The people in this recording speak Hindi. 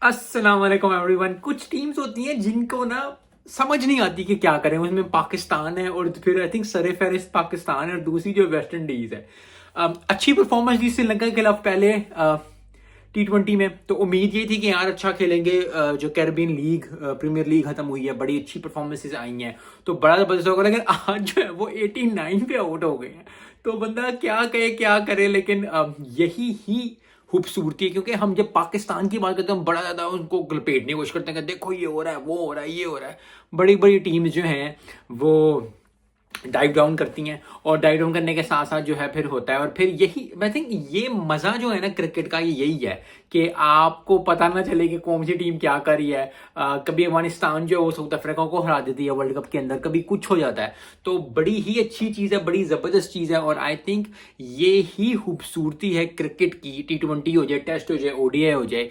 अस्सलाम वालेकुम एवरीवन। कुछ टीम्स होती हैं जिनको ना समझ नहीं आती कि क्या करें। उसमें पाकिस्तान है और फिर आई थिंक सरे फहरिस्त पाकिस्तान है और दूसरी जो वेस्ट इंडीज है। अच्छी परफॉर्मेंस दी श्रीलंका के खिलाफ पहले T20 में, तो उम्मीद ये थी कि यार अच्छा खेलेंगे। जो कैरेबियन लीग प्रीमियर लीग खत्म हुई है, बड़ी अच्छी परफॉर्मेंसेस आई हैं तो बड़ा जबरदस्त होगा, लेकिन आज जो है वो 89 पे आउट हो गए हैं। तो बंदा क्या कहे क्या करे, लेकिन यही ही खूबसूरती है, क्योंकि हम जब पाकिस्तान की बात करते हैं हम बड़ा ज़्यादा उनको लपेटने की कोशिश करते हैं कि देखो ये हो रहा है, वो हो रहा है, ये हो रहा है। बड़ी बड़ी टीम्स जो हैं वो डाइव डाउन करती हैं, और डाइव डाउन करने के साथ साथ जो है फिर होता है। और फिर यही आई थिंक ये मज़ा जो है ना क्रिकेट का, ये यही है कि आपको पता ना चले कि कौन सी टीम क्या कर रही है। कभी अफगानिस्तान जो है वो साउथ अफ्रीका को हरा देती है वर्ल्ड कप के अंदर, कभी कुछ हो जाता है। तो बड़ी ही अच्छी चीज़ है, बड़ी ज़बरदस्त चीज़ है। और आई थिंक ये ही खूबसूरती है क्रिकेट की। T20 हो जाए, टेस्ट हो जाए, ODI हो जाए।